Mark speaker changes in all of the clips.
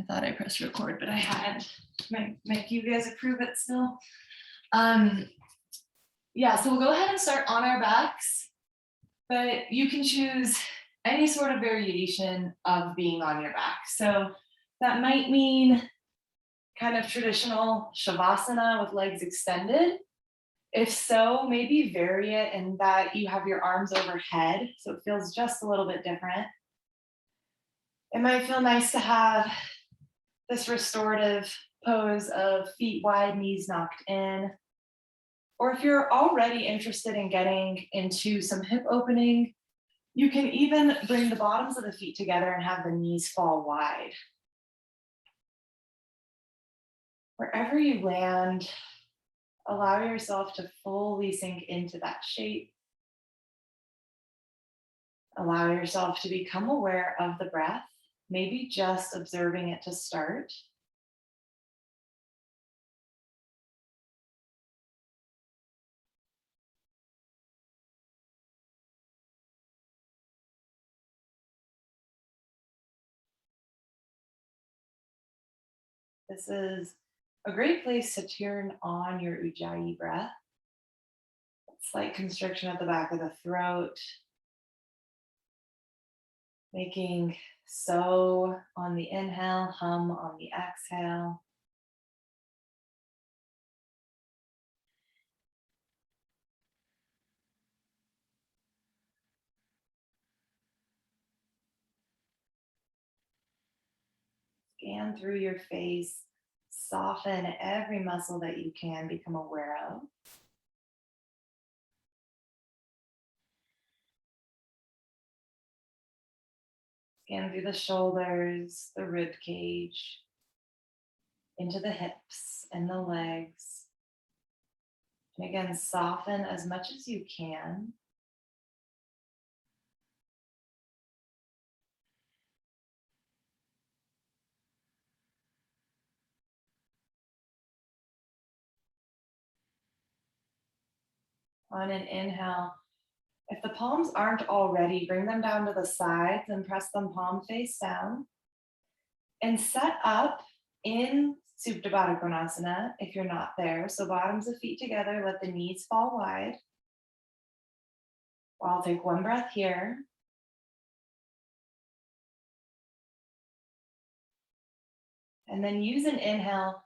Speaker 1: thought I pressed record, but I hadn't. Make you guys approve it still. Yeah, so we'll go ahead and start on our backs, but you can choose any sort of variation of being on your back. So that might mean kind of traditional Shavasana with legs extended. If so, maybe vary it in that you have your arms overhead, so it feels just a little bit different. It might feel nice to have this restorative pose of feet wide, knees knocked in. Or if you're already interested in getting into some hip opening, you can even bring the bottoms of the feet together and have the knees fall wide. Wherever you land, allow yourself to fully sink into that shape. Allow yourself to become aware of the breath, maybe just observing it to start. This is a great place to turn on your Ujjayi breath. Slight constriction at the back of the throat. Making so on the inhale, hum on the exhale. Scan through your face. Soften every muscle that you can become aware of. Scan through the shoulders, the rib cage, into the hips and the legs. And again, soften as much as you can. On an inhale, if the palms aren't already, bring them down to the sides and press them palm face down. And set up in Supta Baddha Konasana if you're not there. So bottoms of feet together, let the knees fall wide. I'll take one breath here. And then use an inhale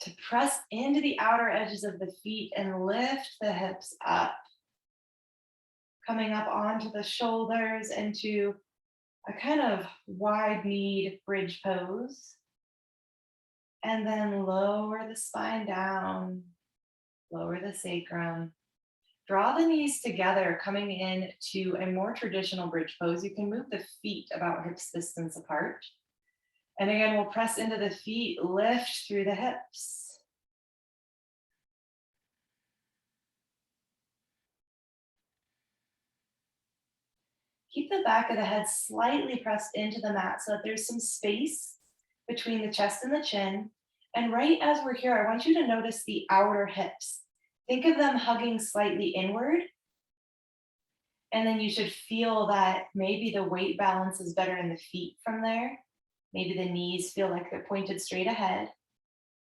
Speaker 1: to press into the outer edges of the feet and lift the hips up. Coming up onto the shoulders into a kind of wide-kneed bridge pose. And then lower the spine down, lower the sacrum. Draw the knees together, coming in to a more traditional bridge pose. You can move the feet about hips distance apart. And again, we'll press into the feet, lift through the hips. Keep the back of the head slightly pressed into the mat so that there's some space between the chest and the chin. And right as we're here, I want you to notice the outer hips. Think of them hugging slightly inward. And then you should feel that maybe the weight balance is better in the feet from there. Maybe the knees feel like they're pointed straight ahead.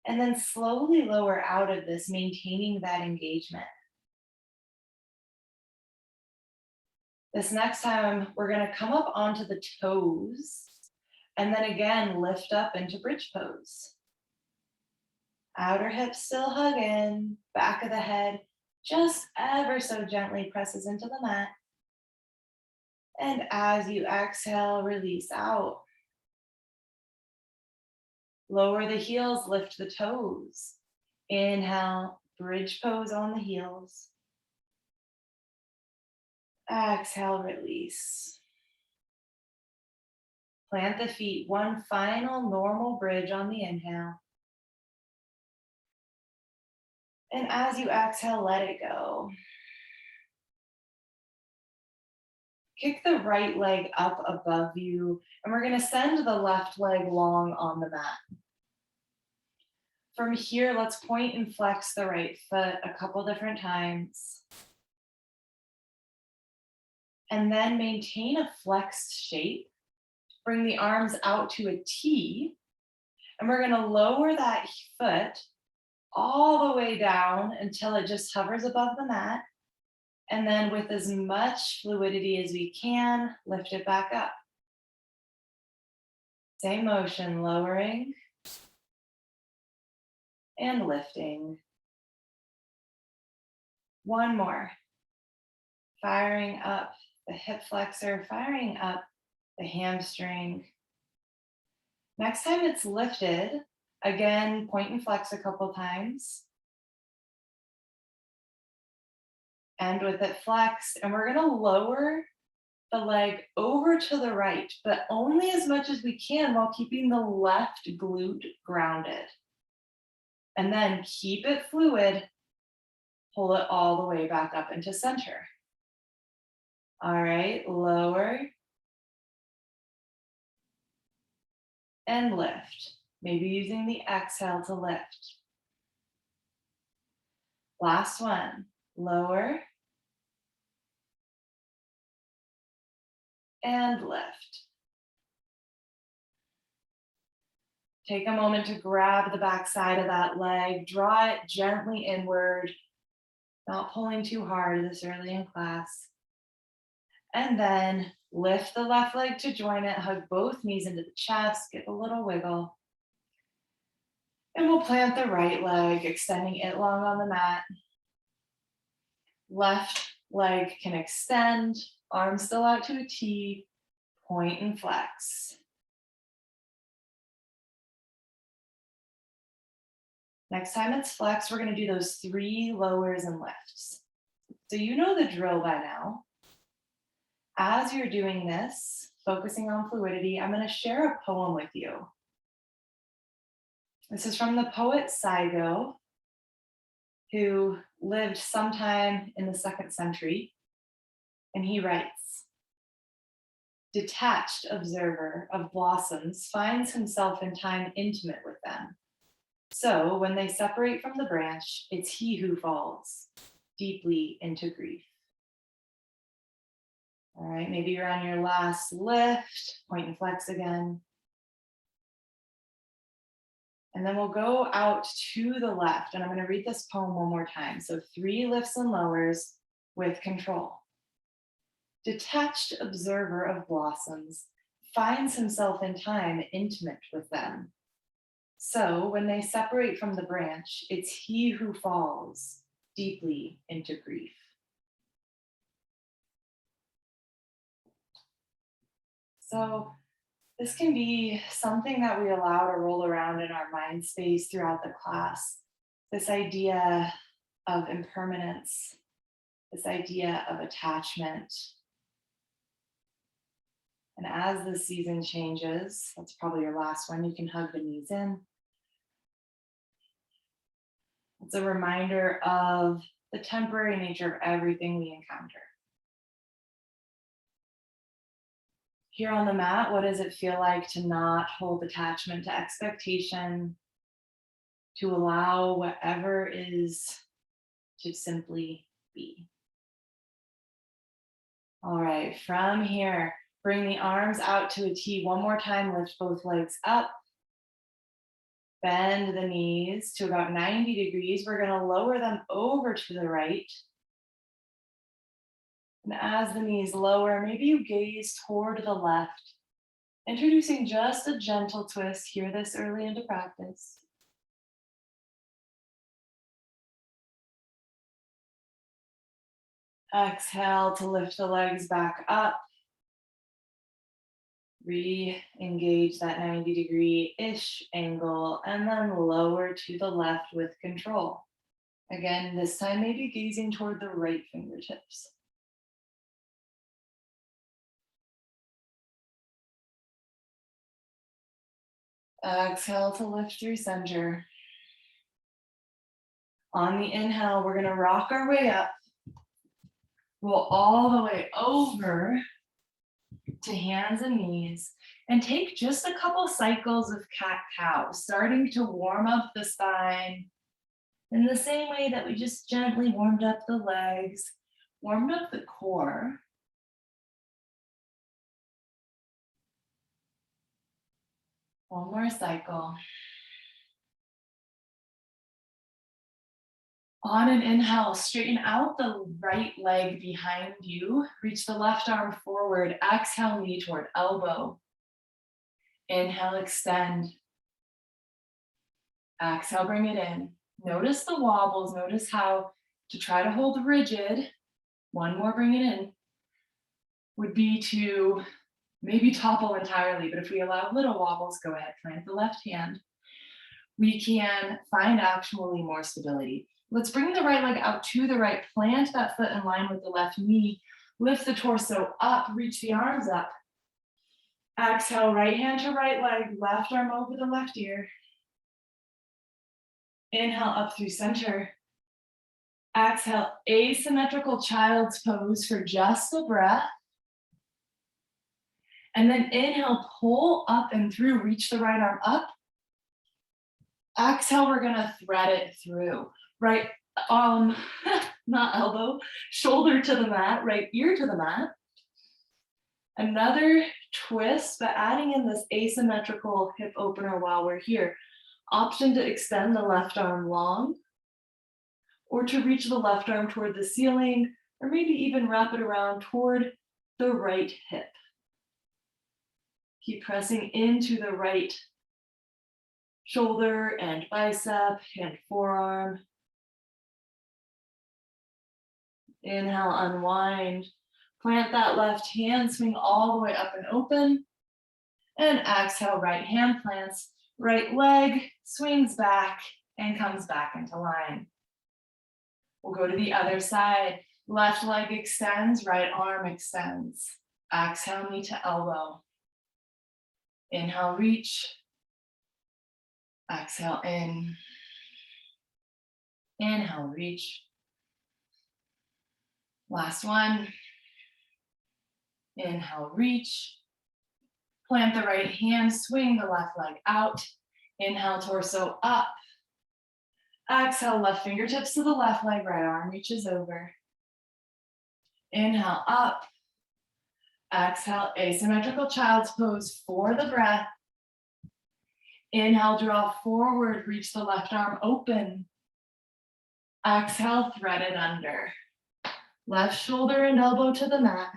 Speaker 1: And then slowly lower out of this, maintaining that engagement. This next time, we're going to come up onto the toes and then again lift up into bridge pose. Outer hips still hugging, back of the head just ever so gently presses into the mat. And as you exhale, release out. Lower the heels, lift the toes. Inhale, bridge pose on the heels. Exhale, release. Plant the feet, one final normal bridge on the inhale. And as you exhale, let it go. Kick the right leg up above you, and we're going to send the left leg long on the mat. From here, let's point and flex the right foot a couple different times. And then maintain a flexed shape. Bring the arms out to a T. And we're gonna lower that foot all the way down until it just hovers above the mat. And then with as much fluidity as we can, lift it back up. Same motion, lowering and lifting. One more. Firing up the hip flexor, firing up the hamstring. Next time it's lifted, again, point and flex a couple times. And with it flexed, and we're gonna lower the leg over to the right, but only as much as we can while keeping the left glute grounded. And then keep it fluid, pull it all the way back up into center. All right, lower and lift. Maybe using the exhale to lift. Last one, lower and lift. Take a moment to grab the back side of that leg, draw it gently inward, not pulling too hard this early in class. And then lift the left leg to join it, hug both knees into the chest, give a little wiggle. And we'll plant the right leg, extending it long on the mat. Left leg can extend, arms still out to a T, point and flex. Next time it's flex, we're gonna do those 3 lowers and lifts. So you know the drill by now. As you're doing this, focusing on fluidity, I'm gonna share a poem with you. This is from the poet Saigo, who lived sometime in the 2nd century, and he writes, "Detached observer of blossoms finds himself in time intimate with them. So when they separate from the branch, it's he who falls deeply into grief." All right, maybe you're on your last lift, point and flex again. And then we'll go out to the left, and I'm gonna read this poem one more time. So 3 lifts and lowers with control. Detached observer of blossoms finds himself in time intimate with them. So when they separate from the branch, it's he who falls deeply into grief. So this can be something that we allow to roll around in our mind space throughout the class. This idea of impermanence, this idea of attachment. And as the season changes, that's probably your last one, you can hug the knees in. It's a reminder of the temporary nature of everything we encounter. Here on the mat, what does it feel like to not hold attachment to expectation, to allow whatever is to simply be? All right, from here, bring the arms out to a T one more time, lift both legs up. Bend the knees to about 90 degrees. We're gonna lower them over to the right. And as the knees lower, maybe you gaze toward the left, introducing just a gentle twist. Hear this early into practice. Exhale to lift the legs back up. Re-engage that 90-degree-ish angle and then lower to the left with control. Again, this time maybe gazing toward the right fingertips. Exhale to lift through center. On the inhale, we're gonna rock our way up. Roll all the way over to hands and knees and take just a couple cycles of cat-cow, starting to warm up the spine in the same way that we just gently warmed up the legs, warmed up the core. One more cycle. On an inhale, straighten out the right leg behind you. Reach the left arm forward. Exhale, knee toward elbow. Inhale, extend. Exhale, bring it in. Notice the wobbles. Notice how to try to hold rigid. One more, bring it in. Would be to maybe topple entirely, but if we allow little wobbles, go ahead, plant the left hand. We can find actually more stability. Let's bring the right leg out to the right, plant that foot in line with the left knee, lift the torso up, reach the arms up. Exhale, right hand to right leg, left arm over the left ear. Inhale up through center. Exhale, asymmetrical child's pose for just a breath. And then inhale, pull up and through, reach the right arm up. Exhale, we're gonna thread it through. Right not elbow, shoulder to the mat, right ear to the mat. Another twist, but adding in this asymmetrical hip opener while we're here. Option to extend the left arm long, or to reach the left arm toward the ceiling, or maybe even wrap it around toward the right hip. Keep pressing into the right shoulder and bicep and forearm. Inhale, unwind. Plant that left hand, swing all the way up and open. And exhale, right hand plants, right leg swings back and comes back into line. We'll go to the other side. Left leg extends, right arm extends. Exhale, knee to elbow. Inhale, reach. Exhale, in. Inhale, reach. Last one. Inhale, reach. Plant the right hand, swing the left leg out. Inhale, torso up. Exhale, left fingertips to the left leg, right arm reaches over. Inhale, up. Exhale, asymmetrical child's pose for the breath. Inhale, draw forward, reach the left arm open. Exhale, thread it under. Left shoulder and elbow to the mat.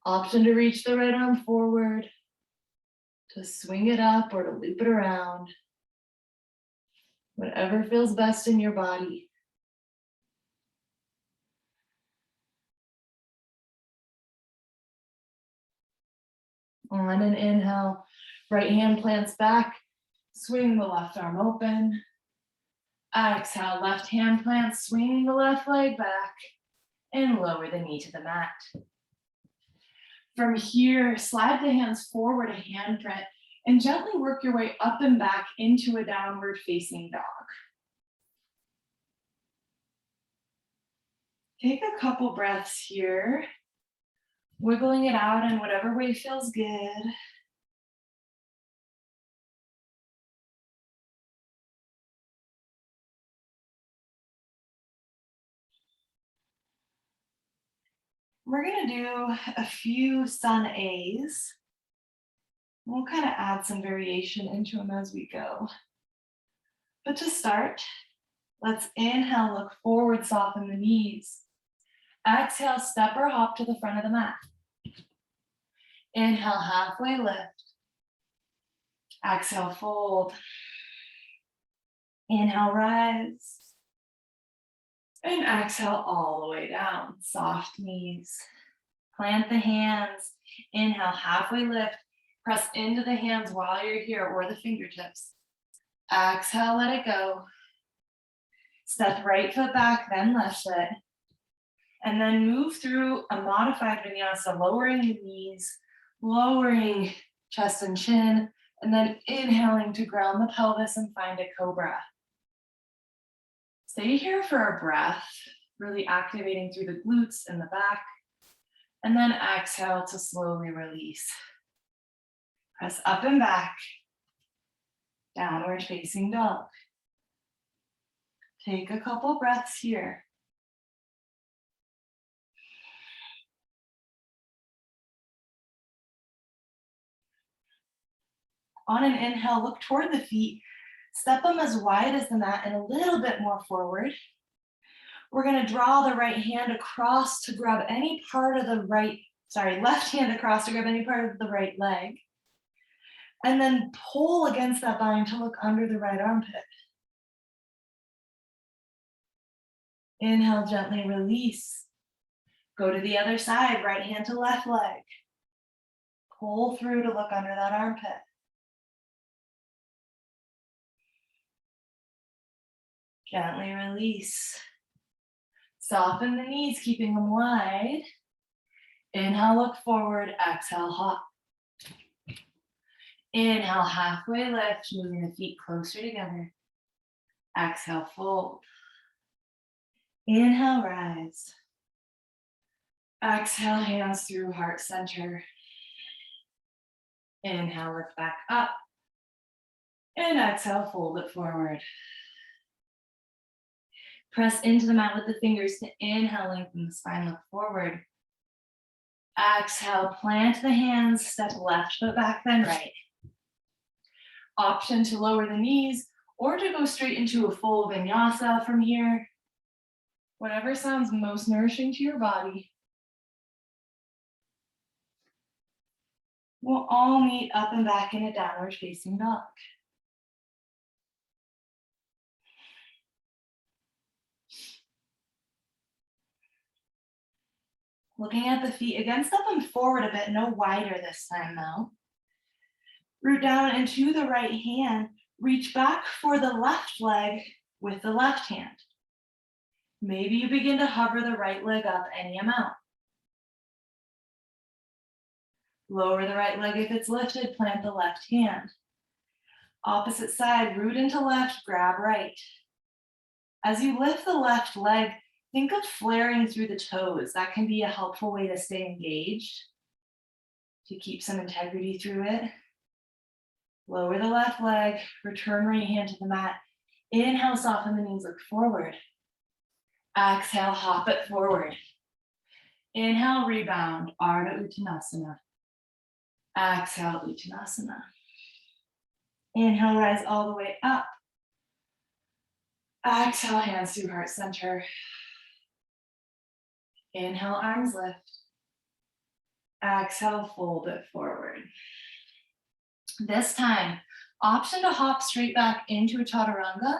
Speaker 1: Option to reach the right arm forward, to swing it up or to loop it around. Whatever feels best in your body. On an inhale, right hand plants back, swing the left arm open. Exhale, left hand plants, swing the left leg back and lower the knee to the mat. From here, slide the hands forward a handprint and gently work your way up and back into a downward facing dog. Take a couple breaths here, wiggling it out in whatever way feels good. We're gonna do a few sun A's. We'll kind of add some variation into them as we go. But to start, let's inhale, look forward, soften the knees. Exhale, step or hop to the front of the mat. Inhale, halfway lift. Exhale, fold. Inhale, rise. And exhale all the way down, soft knees. Plant the hands. Inhale, halfway lift. Press into the hands while you're here or the fingertips. Exhale, let it go. Step right foot back, then left foot. And then move through a modified vinyasa, lowering the knees, lowering chest and chin, and then inhaling to ground the pelvis and find a cobra. Stay here for a breath, really activating through the glutes and the back. And then exhale to slowly release. Press up and back, downward facing dog. Take a couple breaths here. On an inhale, look toward the feet. Step them as wide as the mat and a little bit more forward. We're gonna draw the right hand across to grab any part of the left hand across to grab any part of the right leg. And then pull against that bind to look under the right armpit. Inhale, gently release. Go to the other side, right hand to left leg. Pull through to look under that armpit. Gently release. Soften the knees, keeping them wide. Inhale, look forward. Exhale, hop. Inhale, halfway lift, moving the feet closer together. Exhale, fold. Inhale, rise. Exhale, hands through heart center. Inhale, lift back up. And exhale, fold it forward. Press into the mat with the fingers to inhale, lengthen the spine, look forward. Exhale, plant the hands, step left foot back, then right. Option to lower the knees or to go straight into a full vinyasa from here. Whatever sounds most nourishing to your body. We'll all meet up and back in a downward facing dog. Looking at the feet, again, step them forward a bit, no wider this time though. Root down into the right hand, reach back for the left leg with the left hand. Maybe you begin to hover the right leg up any amount. Lower the right leg if it's lifted, plant the left hand. Opposite side, root into left, grab right. As you lift the left leg, think of flaring through the toes. That can be a helpful way to stay engaged, to keep some integrity through it. Lower the left leg, return right hand to the mat. Inhale, soften the knees, look forward. Exhale, hop it forward. Inhale, rebound, Ardha Uttanasana. Exhale, Uttanasana. Inhale, rise all the way up. Exhale, hands through heart center. Inhale, arms lift. Exhale, fold it forward. This time, option to hop straight back into a chaturanga.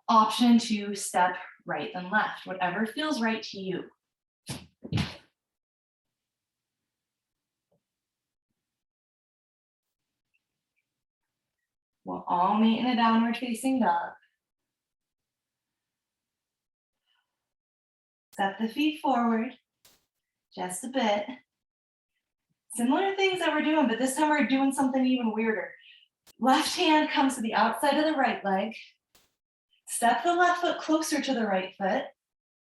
Speaker 1: Option to step right then left, whatever feels right to you. We'll all meet in a downward facing dog. Step the feet forward, just a bit. Similar things that we're doing, but this time we're doing something even weirder. Left hand comes to the outside of the right leg. Step the left foot closer to the right foot.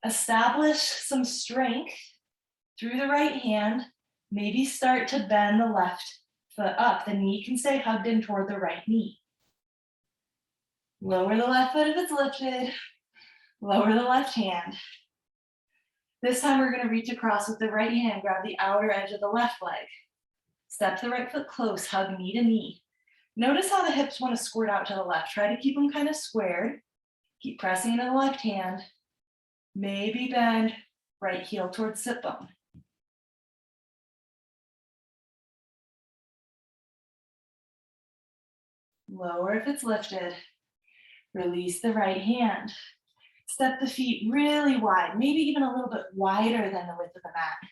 Speaker 1: Establish some strength through the right hand. Maybe start to bend the left foot up. The knee can stay hugged in toward the right knee. Lower the left foot if it's lifted. Lower the left hand. This time we're going to reach across with the right hand, grab the outer edge of the left leg. Step the right foot close, hug knee to knee. Notice how the hips want to squirt out to the left. Try to keep them kind of squared. Keep pressing into the left hand. Maybe bend right heel towards sit bone. Lower if it's lifted. Release the right hand. Step the feet really wide, maybe even a little bit wider than the width of the mat.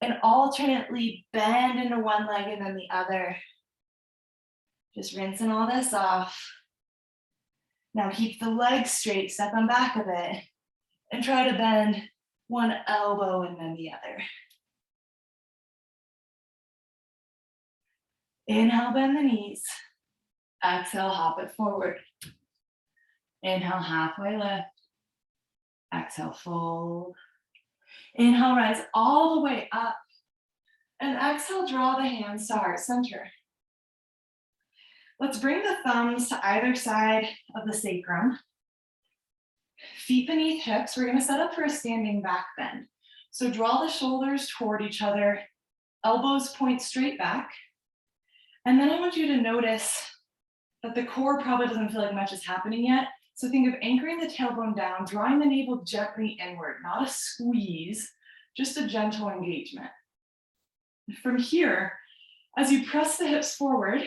Speaker 1: And alternately bend into one leg and then the other. Just rinsing all this off. Now keep the legs straight, step them back a bit, and try to bend one elbow and then the other. Inhale, bend the knees. Exhale, hop it forward. Inhale, halfway lift. Exhale, fold. Inhale, rise all the way up. And exhale, draw the hands to heart center. Let's bring the thumbs to either side of the sacrum. Feet beneath hips. We're going to set up for a standing back bend. So draw the shoulders toward each other. Elbows point straight back. And then I want you to notice but the core probably doesn't feel like much is happening yet. So think of anchoring the tailbone down, drawing the navel gently inward, not a squeeze, just a gentle engagement. From here, as you press the hips forward,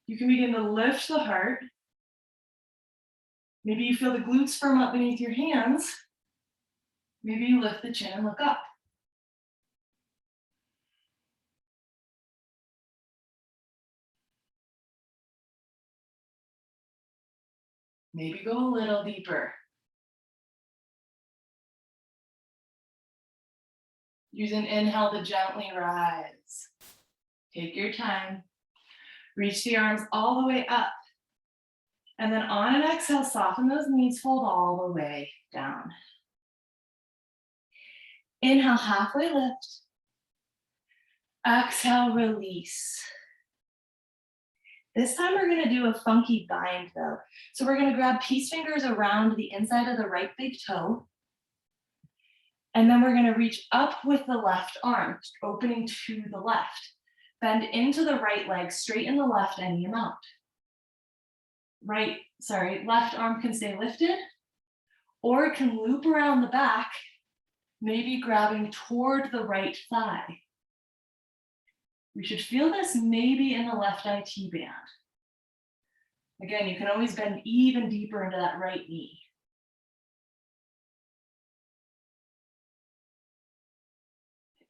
Speaker 1: you can begin to lift the heart. Maybe you feel the glutes firm up beneath your hands. Maybe you lift the chin and look up. Maybe go a little deeper. Use an inhale to gently rise. Take your time. Reach the arms all the way up. And then on an exhale, soften those knees, fold all the way down. Inhale, halfway lift. Exhale, release. This time we're gonna do a funky bind though. So we're gonna grab peace fingers around the inside of the right big toe. And then we're gonna reach up with the left arm, opening to the left. Bend into the right leg, straighten the left any amount. Left arm can stay lifted, or it can loop around the back, maybe grabbing toward the right thigh. We should feel this maybe in the left IT band. Again, you can always bend even deeper into that right knee.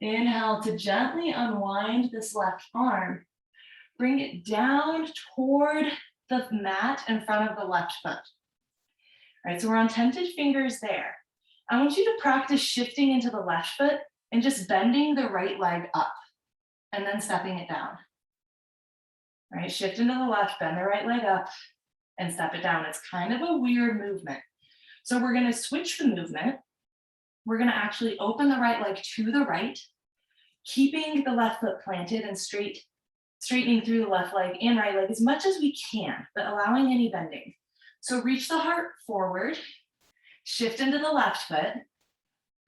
Speaker 1: Inhale to gently unwind this left arm. Bring it down toward the mat in front of the left foot. All right, so we're on tented fingers there. I want you to practice shifting into the left foot and just bending the right leg up and then stepping it down. All right, shift into the left, bend the right leg up and step it down. It's kind of a weird movement. So we're gonna switch the movement. We're gonna actually open the right leg to the right, keeping the left foot planted and straightening through the left leg and right leg as much as we can, but allowing any bending. So reach the heart forward, shift into the left foot.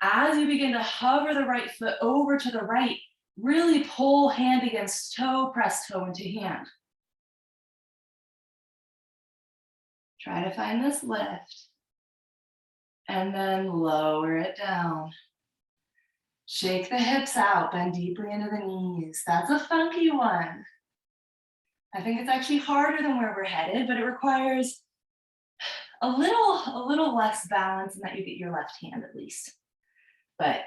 Speaker 1: As you begin to hover the right foot over to the right, really pull hand against toe, press toe into hand. Try to find this lift. And then lower it down. Shake the hips out, bend deeply into the knees. That's a funky one. I think it's actually harder than where we're headed, but it requires a little less balance in that you get your left hand at least. But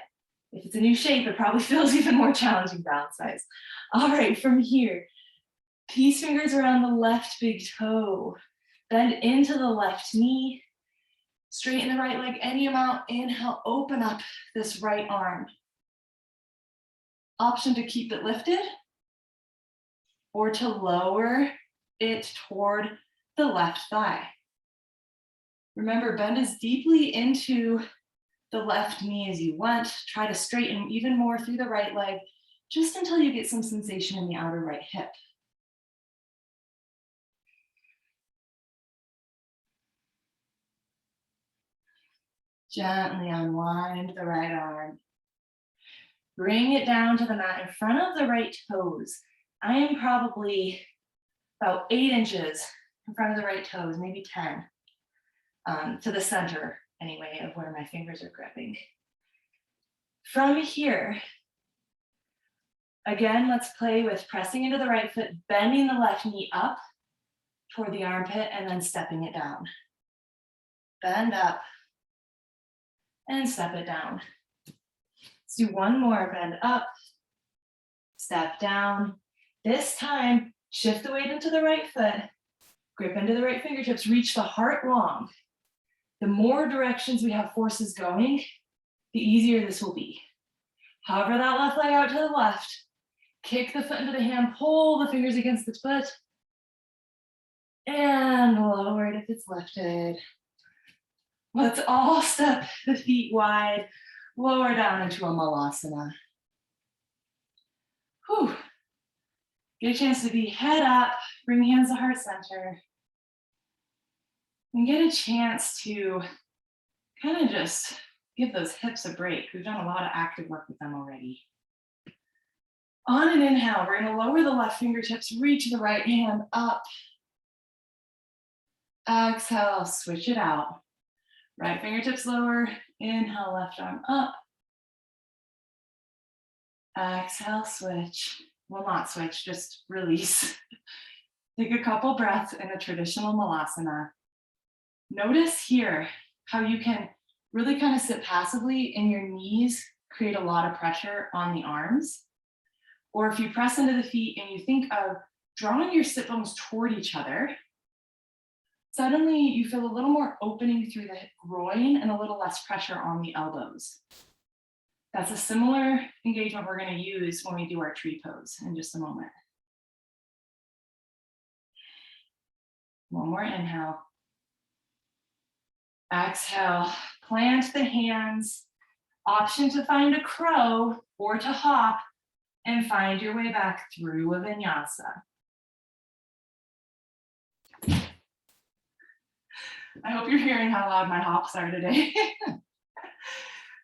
Speaker 1: if it's a new shape, it probably feels even more challenging balance-wise. All right, from here, peace fingers around the left big toe. Bend into the left knee. Straighten the right leg any amount. Inhale, open up this right arm. Option to keep it lifted or to lower it toward the left thigh. Remember, bend as deeply into the left knee as you want. Try to straighten even more through the right leg, just until you get some sensation in the outer right hip. Gently unwind the right arm. Bring it down to the mat in front of the right toes. I am probably about 8 inches in front of the right toes, maybe 10, to the center anyway of where my fingers are gripping. From here, again, let's play with pressing into the right foot, bending the left knee up toward the armpit and then stepping it down. Bend up and step it down. Let's do one more, bend up, step down. This time, shift the weight into the right foot, grip into the right fingertips, reach the heart long. The more directions we have forces going, the easier this will be. Hover that left leg out to the left, kick the foot into the hand, pull the fingers against the foot, and lower it if it's lifted. Let's all step the feet wide, lower down into a Malasana. Whew. Get a chance to be head up, bring hands to heart center, and get a chance to kind of just give those hips a break. We've done a lot of active work with them already. On an inhale, we're gonna lower the left fingertips, reach the right hand up. Exhale, switch it out. Right fingertips lower, inhale, left arm up. Exhale, switch. Well, not switch, just release. Take a couple breaths in a traditional Malasana. Notice here how you can really kind of sit passively and your knees create a lot of pressure on the arms. Or if you press into the feet and you think of drawing your sit bones toward each other, suddenly you feel a little more opening through the groin and a little less pressure on the elbows. That's a similar engagement we're going to use when we do our tree pose in just a moment. One more inhale. Exhale, plant the hands. Option to find a crow or to hop and find your way back through a vinyasa. I hope you're hearing how loud my hops are today.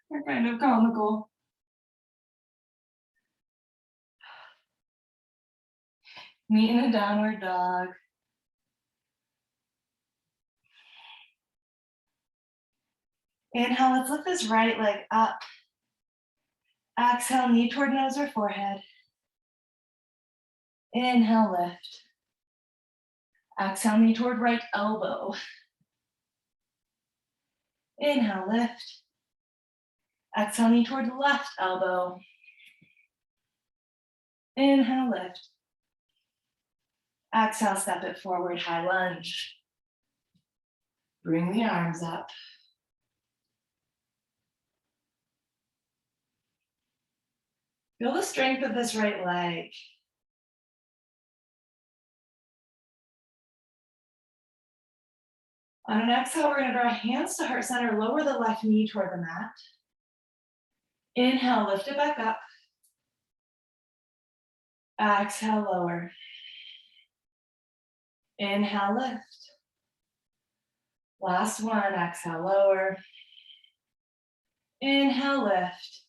Speaker 1: They're kind of comical. Meet in a downward dog. Inhale, let's lift this right leg up. Exhale, knee toward nose or forehead. Inhale, lift. Exhale, knee toward right elbow. Inhale, lift. Exhale, knee toward left elbow. Inhale, lift. Exhale, step it forward, high lunge. Bring the arms up. Feel the strength of this right leg. On an exhale, we're going to draw hands to heart center, lower the left knee toward the mat. Inhale, lift it back up. Exhale, lower. Inhale, lift. Last one, exhale, lower. Inhale, lift.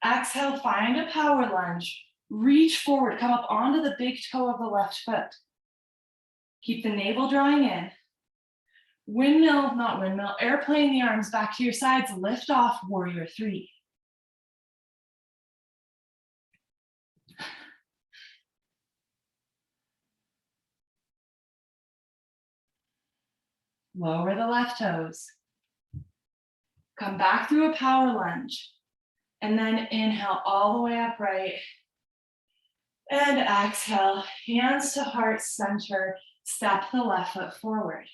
Speaker 1: Exhale, find a power lunge. Reach forward, come up onto the big toe of the left foot. Keep the navel drawing in. Windmill, not windmill, airplane the arms back to your sides, lift off, warrior three. Lower the left toes. Come back through a power lunge. And then inhale all the way upright. And exhale, hands to heart center, step the left foot forward.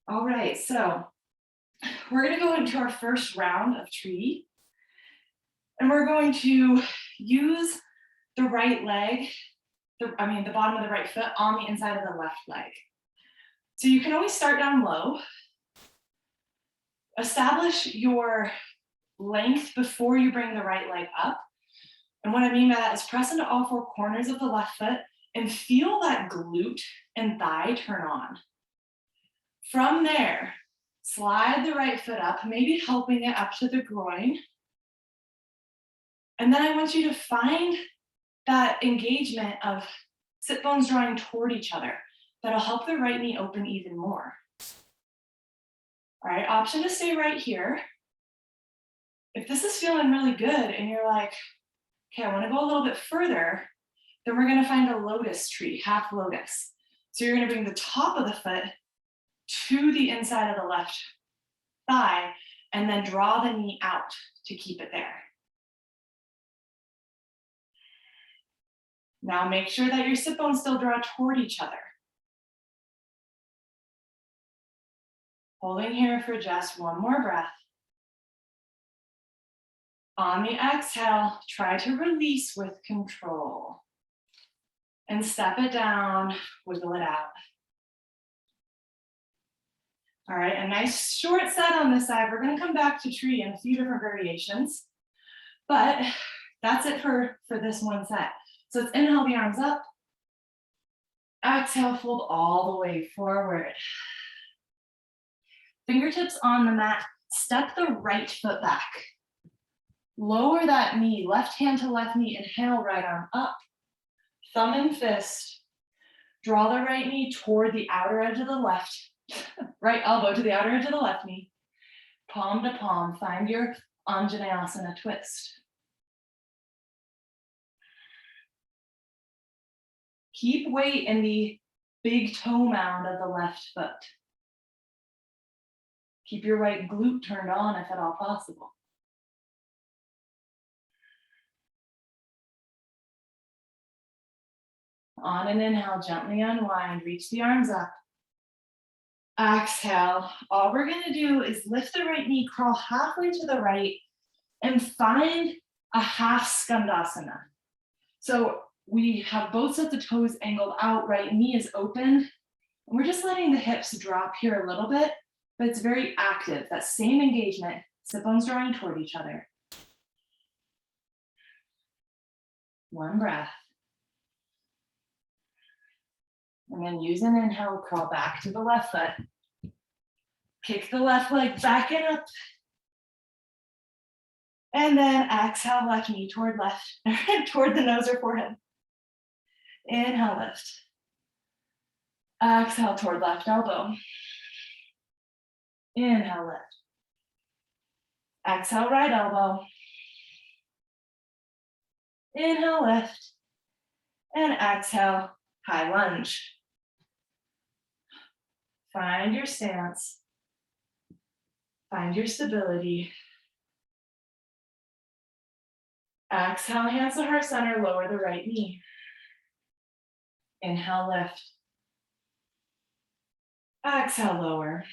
Speaker 1: All right, so we're gonna go into our first round of tree. And we're going to use the right leg, the bottom of the right foot on the inside of the left leg. So you can always start down low. Establish your length before you bring the right leg up. And what I mean by that is press into all four corners of the left foot and feel that glute and thigh turn on. From there, slide the right foot up, maybe helping it up to the groin. And then I want you to find that engagement of sit bones drawing toward each other. That'll help the right knee open even more. All right, option to stay right here. If this is feeling really good and you're like, okay, I wanna go a little bit further, then we're gonna find a lotus tree, half lotus. So you're gonna bring the top of the foot to the inside of the left thigh and then draw the knee out to keep it there. Now make sure that your sit bones still draw toward each other. Holding here for just one more breath. On the exhale, try to release with control. And step it down, wiggle it out. All right, a nice short set on this side. We're gonna come back to tree in a few different variations, but that's it for this one set. So let's inhale the arms up. Exhale, fold all the way forward. Fingertips on the mat, step the right foot back. Lower that knee, left hand to left knee, inhale, right arm up. Thumb and fist. Draw the right knee toward the outer edge of the left, right elbow to the outer edge of the left knee. Palm to palm, find your Anjaneyasana twist. Keep weight in the big toe mound of the left foot. Keep your right glute turned on if at all possible. On an inhale, gently unwind, reach the arms up. Exhale. All we're gonna do is lift the right knee, crawl halfway to the right, and find a half Skandasana. So we have both sets of toes angled out, right knee is open. And we're just letting the hips drop here a little bit, but it's very active. That same engagement, sit bones drawing toward each other. One breath. And then use an inhale, crawl back to the left foot. Kick the left leg back and up. And then exhale, left knee toward left, toward the nose or forehead. Inhale, lift. Exhale toward left elbow. Inhale, lift. Exhale, right elbow. Inhale, lift. And exhale, high lunge. Find your stance. Find your stability. Exhale, hands to heart center, lower the right knee. Inhale, lift. Exhale, lower.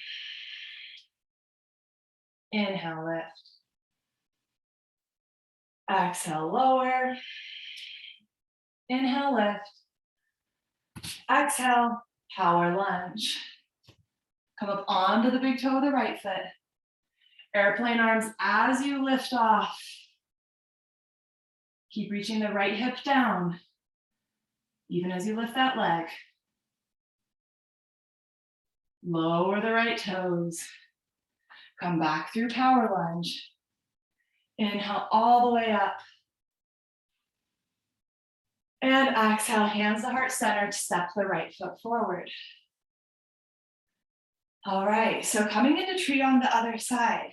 Speaker 1: Inhale, lift. Exhale, lower. Inhale, lift. Exhale, power lunge. Come up onto the big toe of the right foot. Airplane arms as you lift off. Keep reaching the right hip down, even as you lift that leg. Lower the right toes. Come back through power lunge. Inhale all the way up. And exhale, hands to heart center, step the right foot forward. All right, so coming into tree on the other side.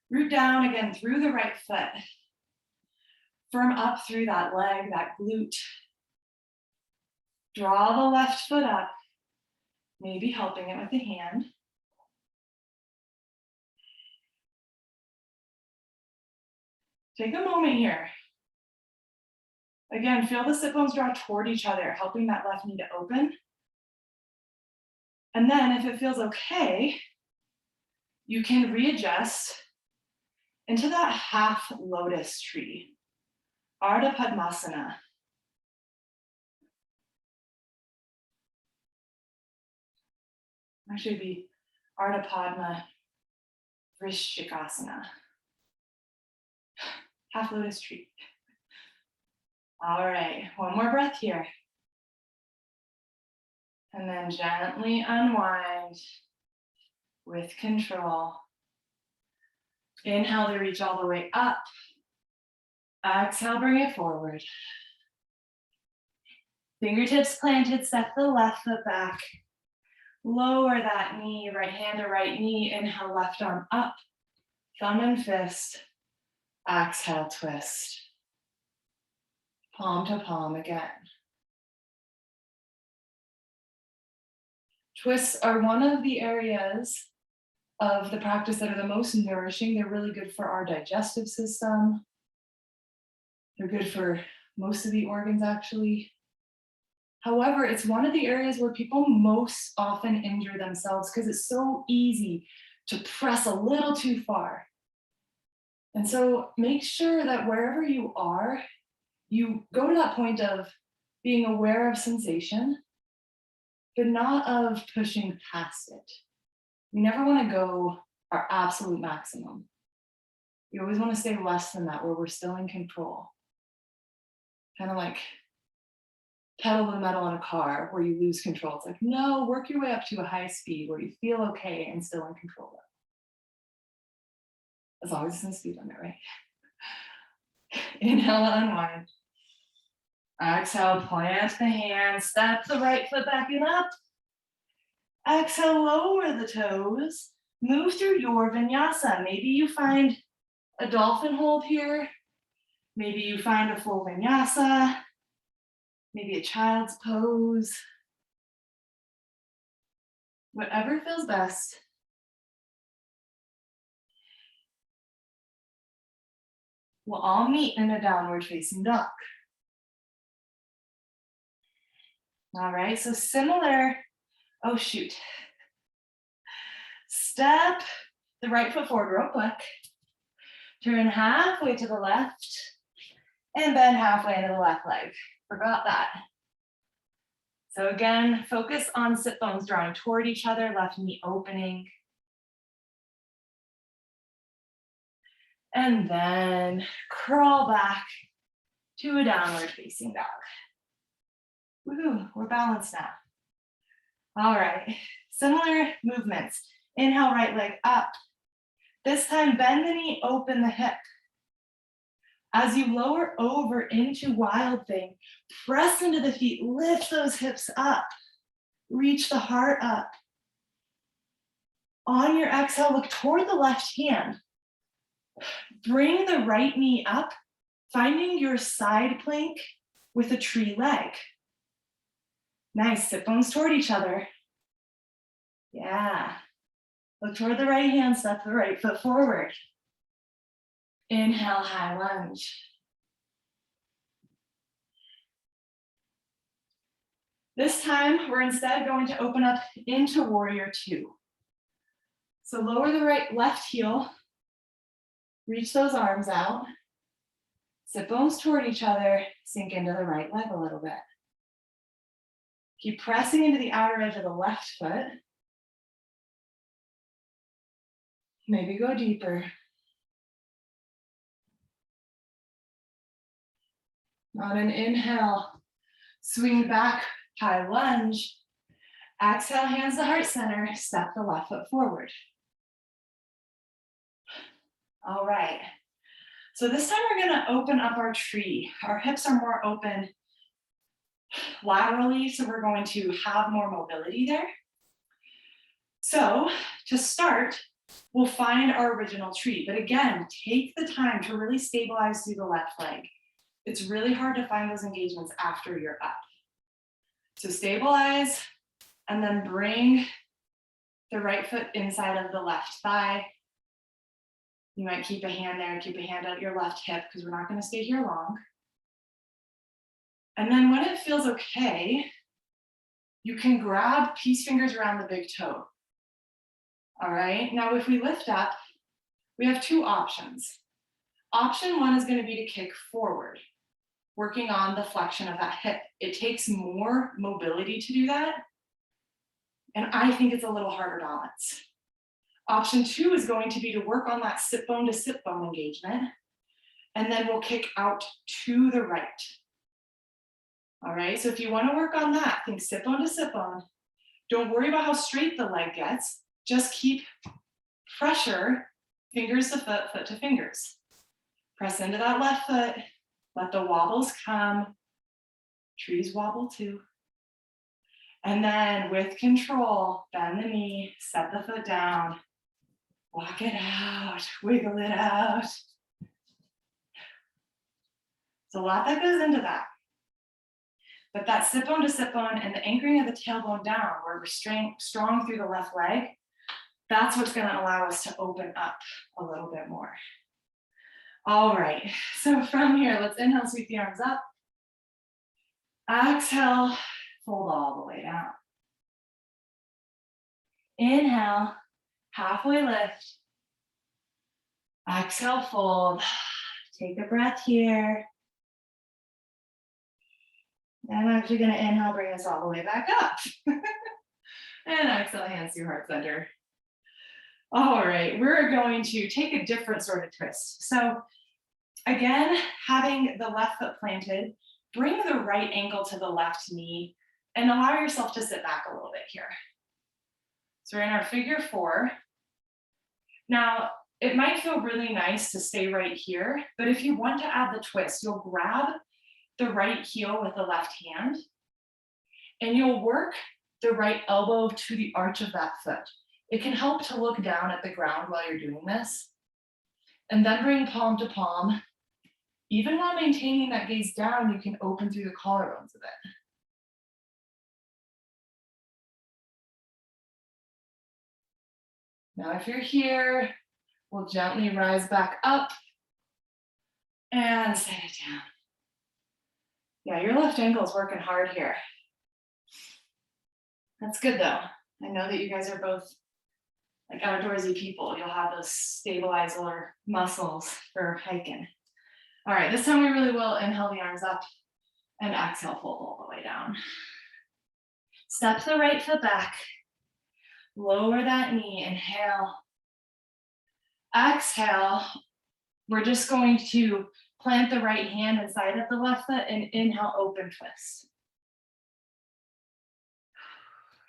Speaker 1: Root down again through the right foot. Firm up through that leg, that glute. Draw the left foot up, maybe helping it with a hand. Take a moment here. Again, feel the sit bones draw toward each other, helping that left knee to open. And then if it feels okay, you can readjust into that half lotus tree, Ardha Padmasana. Actually be Ardha Padma Vrishchikasana. Half lotus tree. All right, one more breath here. And then gently unwind with control. Inhale to reach all the way up. Exhale, bring it forward. Fingertips planted, step the left foot back. Lower that knee, right hand to right knee. Inhale, left arm up. Thumb and fist. Exhale, twist. Palm to palm again. Twists are one of the areas of the practice that are the most nourishing. They're really good for our digestive system. They're good for most of the organs, actually. However, it's one of the areas where people most often injure themselves because it's so easy to press a little too far. And so make sure that wherever you are, you go to that point of being aware of sensation, but not of pushing past it. We never want to go our absolute maximum. You always want to stay less than that, where we're still in control. Kind of like pedal to the metal in a car where you lose control. It's like, no, work your way up to a high speed where you feel okay and still in control. As long as it's in speed limit, right? Inhale, unwind. Exhale, plant the hands, step the right foot back and up. Exhale, lower the toes. Move through your vinyasa. Maybe you find a dolphin hold here. Maybe you find a full vinyasa. Maybe a child's pose. Whatever feels best. We'll all meet in a downward facing dog. All right, so similar, oh shoot. Step the right foot forward real quick. Turn halfway to the left and bend halfway into the left leg. Forgot that. So again, focus on sit bones drawing toward each other, left knee opening. And then crawl back to a downward facing dog. Woohoo, we're balanced now. All right, similar movements. Inhale, right leg up. This time, bend the knee, open the hip. As you lower over into wild thing, press into the feet, lift those hips up. Reach the heart up. On your exhale, look toward the left hand. Bring the right knee up, finding your side plank with a tree leg. Nice, sit bones toward each other. Yeah. Look toward the right hand, step the right foot forward. Inhale, high lunge. This time, we're instead going to open up into warrior two. So lower the left heel, reach those arms out, sit bones toward each other, sink into the right leg a little bit. Keep pressing into the outer edge of the left foot. Maybe go deeper. On an inhale, swing back, high lunge. Exhale, hands to heart center, step the left foot forward. All right. So this time we're gonna open up our tree. Our hips are more open laterally, so we're going to have more mobility there. So to start, we'll find our original tree. But again, take the time to really stabilize through the left leg. It's really hard to find those engagements after you're up. So stabilize and then bring the right foot inside of the left thigh. You might keep a hand there, keep a hand at your left hip because we're not going to stay here long. And then when it feels okay, you can grab peace fingers around the big toe. All right, now if we lift up, we have two options. Option one is going to be to kick forward, working on the flexion of that hip. It takes more mobility to do that. And I think it's a little harder to balance. Option two is going to be to work on that sit bone to sit bone engagement. And then we'll kick out to the right. All right, so if you want to work on that, think sit bone to sit bone. Don't worry about how straight the leg gets. Just keep pressure, fingers to foot, foot to fingers. Press into that left foot. Let the wobbles come. Trees wobble too. And then with control, bend the knee, set the foot down, walk it out, wiggle it out. There's a lot that goes into that. But that sit bone to sit bone and the anchoring of the tailbone down where we're strong through the left leg, that's what's going to allow us to open up a little bit more. All right, so from here, let's inhale, sweep the arms up. Exhale, fold all the way down. Inhale, halfway lift. Exhale, fold. Take a breath here. And I'm actually going to inhale, bring us all the way back up. And exhale, hands to heart center. All right, we're going to take a different sort of twist. So again, having the left foot planted, bring the right ankle to the left knee and allow yourself to sit back a little bit here. So we're in our figure four. Now, it might feel really nice to stay right here, but if you want to add the twist, you'll grab the right heel with the left hand and you'll work the right elbow to the arch of that foot. It can help to look down at the ground while you're doing this. And then bring palm to palm. Even while maintaining that gaze down, you can open through the collarbones of it. Now, if you're here, we'll gently rise back up and set it down. Yeah, your left ankle is working hard here. That's good though. I know that you guys are both like outdoorsy people. You'll have those stabilizer muscles for hiking. All right, this time we really will inhale the arms up and exhale, fold all the way down. Step the right foot back. Lower that knee, inhale. Exhale, we're just going to plant the right hand inside of the left foot and inhale, open twist.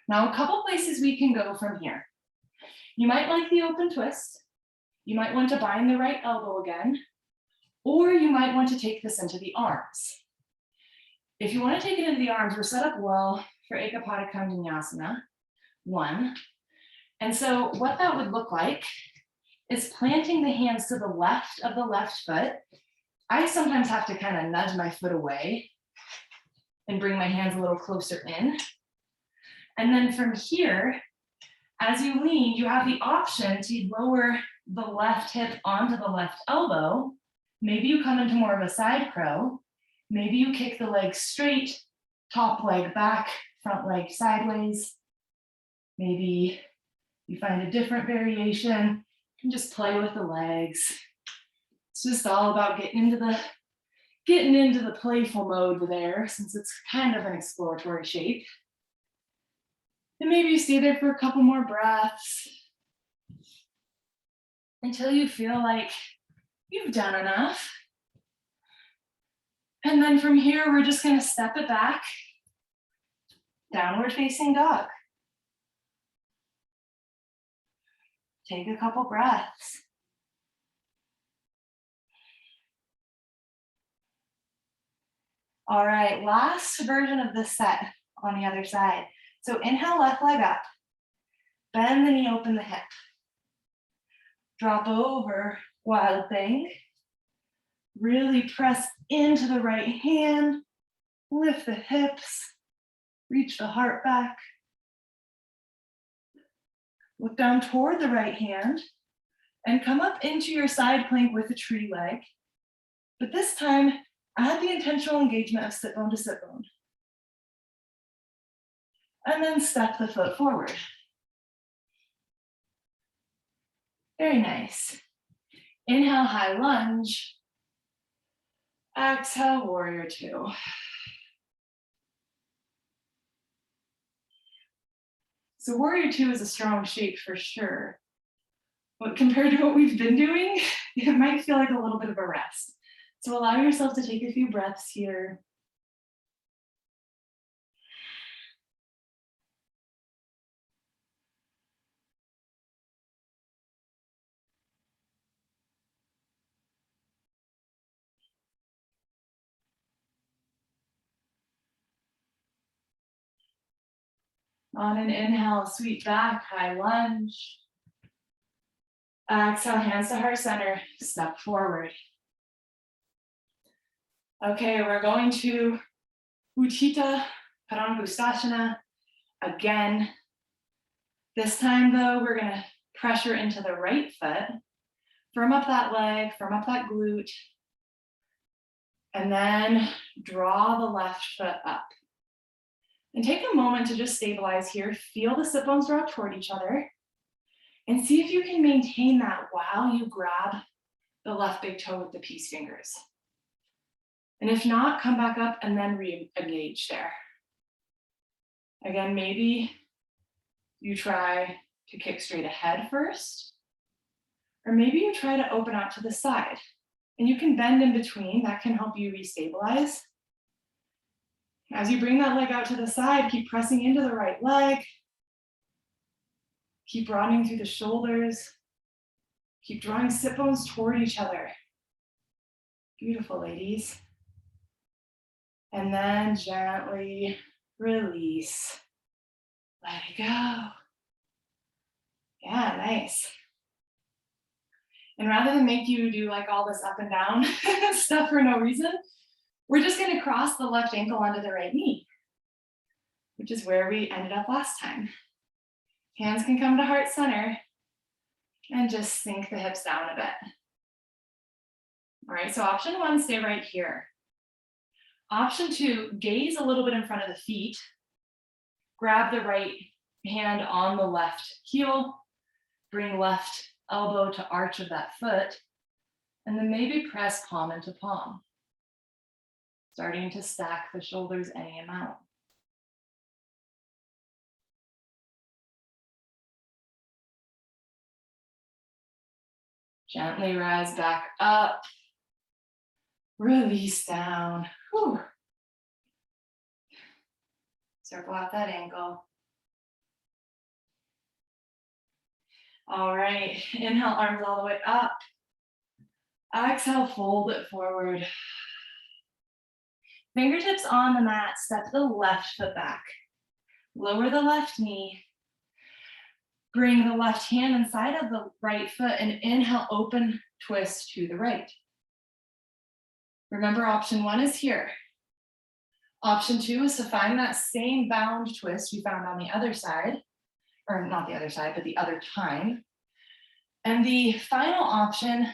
Speaker 1: Now, a couple places we can go from here. You might like the open twist. You might want to bind the right elbow again, or you might want to take this into the arms. If you want to take it into the arms, we're set up well for Ekapada Vinyasa, 1. And so what that would look like is planting the hands to the left of the left foot. I sometimes have to kind of nudge my foot away and bring my hands a little closer in. And then from here, as you lean, you have the option to lower the left hip onto the left elbow. Maybe you come into more of a side crow. Maybe you kick the leg straight, top leg back, front leg sideways. Maybe you find a different variation. You can just play with the legs. It's just all about getting into the playful mode there, since it's kind of an exploratory shape. And maybe you stay there for a couple more breaths until you feel like you've done enough. And then from here, we're just going to step it back, downward facing dog. Take a couple breaths. All right, last version of this set on the other side. So inhale, left leg up. Bend the knee, open the hip. Drop over, wild thing. Really press into the right hand. Lift the hips. Reach the heart back. Look down toward the right hand and come up into your side plank with a tree leg. But this time, add the intentional engagement of sit bone to sit bone. And then step the foot forward. Very nice. Inhale, high lunge. Exhale, warrior 2. So warrior 2 is a strong shape for sure. But compared to what we've been doing, it might feel like a little bit of a rest. So allow yourself to take a few breaths here. On an inhale, sweep back, high lunge. Exhale, hands to heart center, step forward. Okay, we're going to Utthita Padangusthasana again. This time though, we're gonna pressure into the right foot, firm up that leg, firm up that glute, and then draw the left foot up. And take a moment to just stabilize here. Feel the sit bones draw toward each other and see if you can maintain that while you grab the left big toe with the peace fingers. And if not, come back up and then re-engage there. Again, maybe you try to kick straight ahead first, or maybe you try to open out to the side. And you can bend in between, that can help you restabilize. As you bring that leg out to the side, keep pressing into the right leg. Keep broadening through the shoulders. Keep drawing sit bones toward each other. Beautiful, ladies. And then gently release. Let it go. Yeah, nice. And rather than make you do like all this up and down stuff for no reason, we're just gonna cross the left ankle onto the right knee, which is where we ended up last time. Hands can come to heart center and just sink the hips down a bit. All right, so option one, stay right here. Option two, gaze a little bit in front of the feet. Grab the right hand on the left heel, bring left elbow to arch of that foot, and then maybe press palm into palm. Starting to stack the shoulders any amount. Gently rise back up. Release down. Whew. Circle out that ankle. All right, inhale, arms all the way up. Exhale, fold it forward. Fingertips on the mat, step the left foot back. Lower the left knee. Bring the left hand inside of the right foot and inhale, open twist to the right. Remember, option one is here. Option two is to find that same bound twist we found on the other side, or not the other side, but the other time. And the final option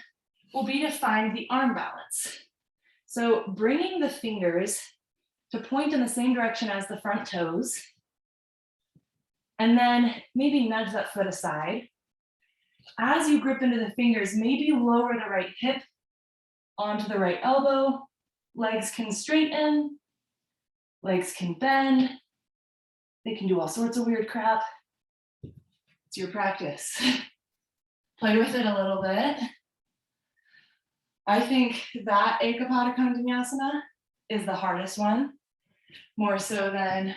Speaker 1: will be to find the arm balance. So bringing the fingers to point in the same direction as the front toes, and then maybe nudge that foot aside. As you grip into the fingers, maybe lower the right hip onto the right elbow. Legs can straighten, legs can bend. They can do all sorts of weird crap. It's your practice. Play with it a little bit. I think that Ekapada Vinyasa is the hardest one, more so than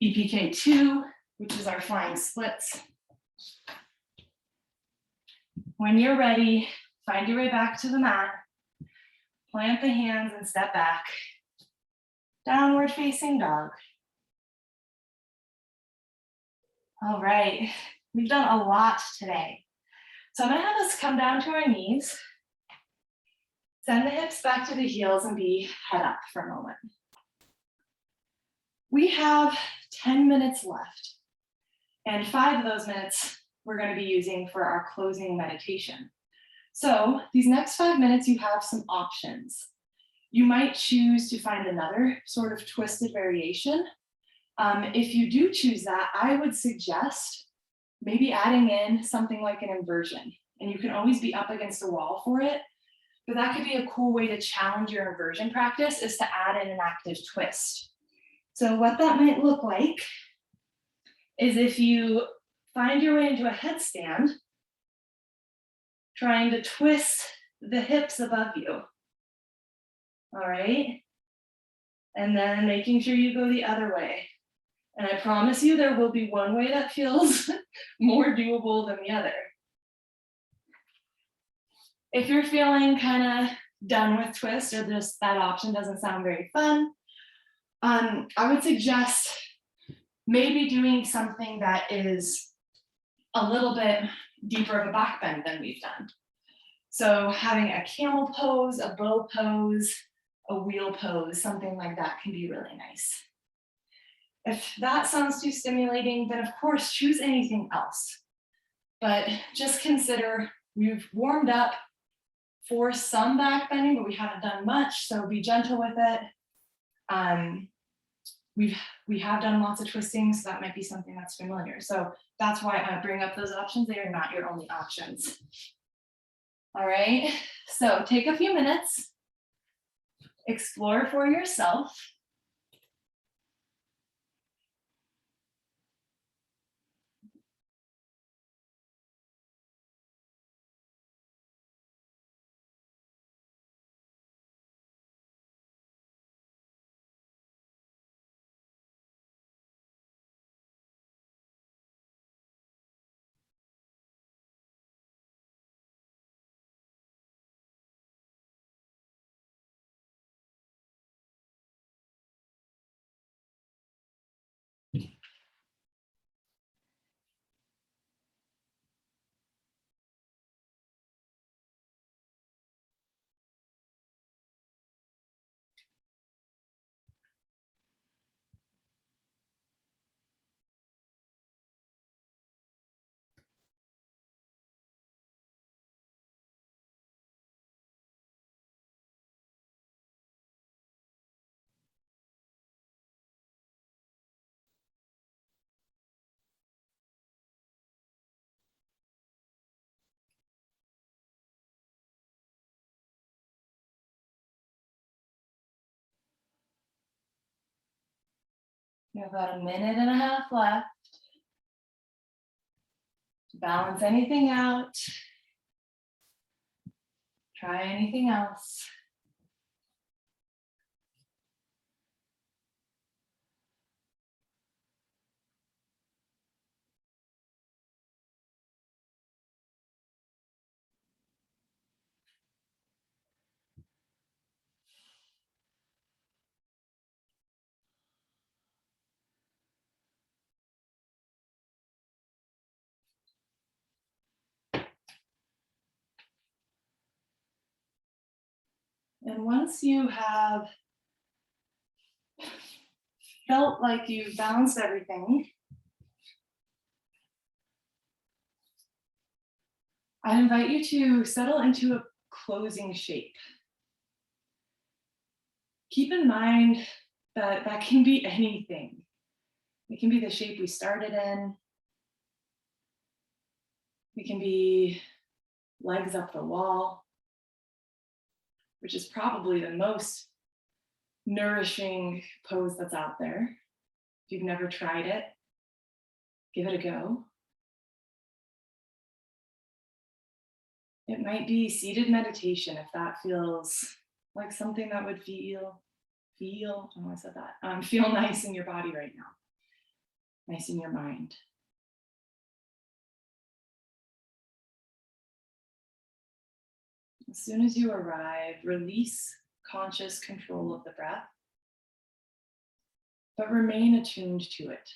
Speaker 1: EPK 2, which is our flying splits. When you're ready, find your way back to the mat, plant the hands and step back. Downward facing dog. All right, we've done a lot today. So I'm gonna have us come down to our knees, send the hips back to the heels and be head up for a moment. We have 10 minutes left, and 5 of those minutes we're going to be using for our closing meditation. So these next 5 minutes, you have some options. You might choose to find another sort of twisted variation. If you do choose that, I would suggest maybe adding in something like an inversion, and you can always be up against a wall for it, but that could be a cool way to challenge your inversion practice, is to add in an active twist. So what that might look like is if you find your way into a headstand, trying to twist the hips above you. All right? And then making sure you go the other way. And I promise you there will be one way that feels more doable than the other. If you're feeling kind of done with twist, or just that option doesn't sound very fun, I would suggest maybe doing something that is a little bit deeper of a back bend than we've done. So having a camel pose, a bow pose, a wheel pose, something like that can be really nice. If that sounds too stimulating, then of course choose anything else. But just consider we've warmed up for some back bending, but we haven't done much, so be gentle with it. We have done lots of twisting, so that might be something that's familiar. So that's why I bring up those options. They are not your only options. All right, so take a few minutes, explore for yourself. You have about a minute and a half left. Balance anything out. Try anything else. And once you have felt like you've balanced everything, I invite you to settle into a closing shape. Keep in mind that that can be anything. It can be the shape we started in. It can be legs up the wall, which is probably the most nourishing pose that's out there. If you've never tried it, give it a go. It might be seated meditation if that feels like something that would I said that, feel nice in your body right now, nice in your mind. As soon as you arrive, release conscious control of the breath, but remain attuned to it.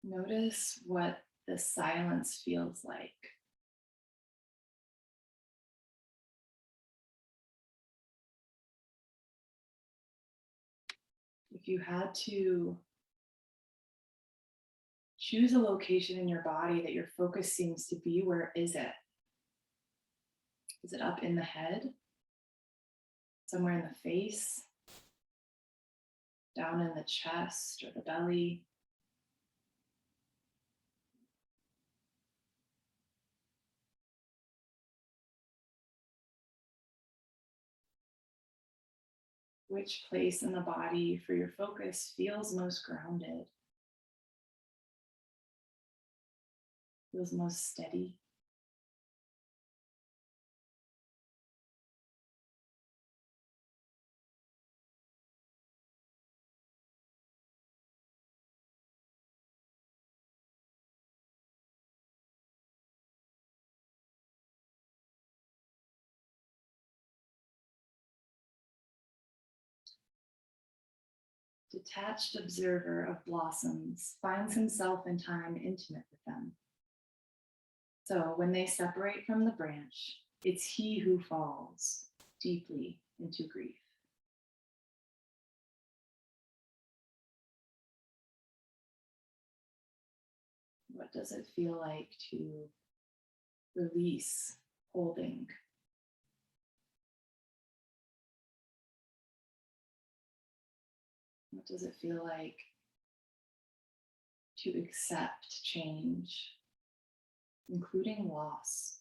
Speaker 1: Notice what the silence feels like. If you had to choose a location in your body that your focus seems to be, where is it? Is it up in the head? Somewhere in the face? Down in the chest or the belly? Which place in the body for your focus feels most grounded? Feels most steady? Detached observer of blossoms finds himself in time intimate with them. So when they separate from the branch, it's he who falls deeply into grief. What does it feel like to release holding? What does it feel like to accept change, including loss?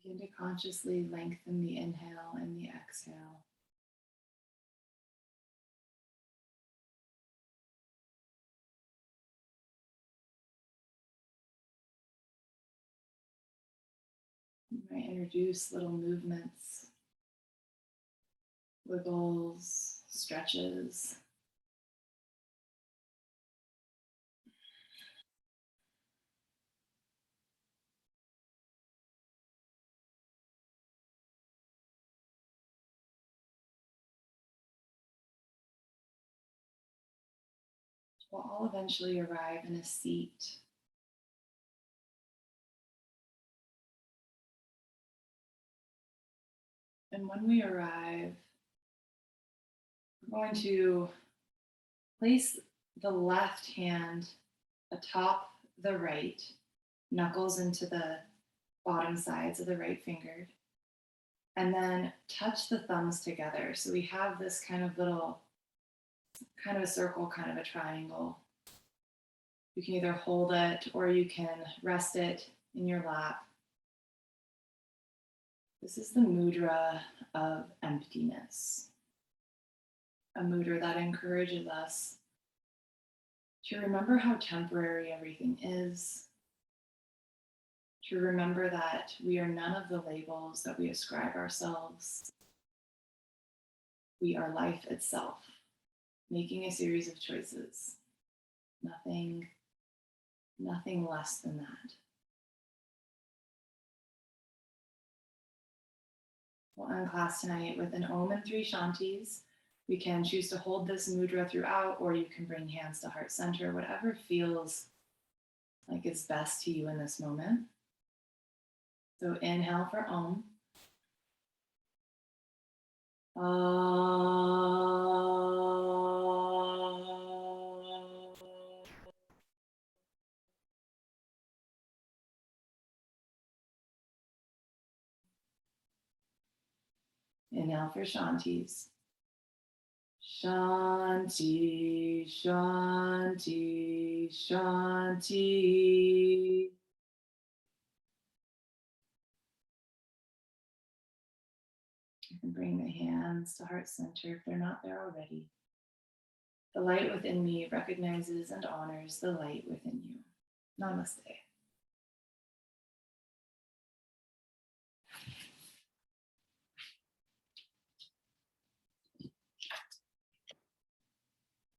Speaker 1: Begin to consciously lengthen the inhale and the exhale. You might introduce little movements, wiggles, stretches. We'll all eventually arrive in a seat. And when we arrive, we're going to place the left hand atop the right, knuckles into the bottom sides of the right finger, and then touch the thumbs together. So we have this kind of little, kind of a circle, kind of a triangle. You can either hold it or you can rest it in your lap. This is the mudra of emptiness, a mudra that encourages us to remember how temporary everything is, to remember that we are none of the labels that we ascribe ourselves. We are life itself, making a series of choices. Nothing less than that. We'll end class tonight with an Om and 3 Shantis. We can choose to hold this mudra throughout, or you can bring hands to heart center, whatever feels like it's best to you in this moment. So inhale for Om. Inhale for Shantis. Shanti, Shanti, Shanti. You can bring the hands to heart center if they're not there already. The light within me recognizes and honors the light within you. Namaste.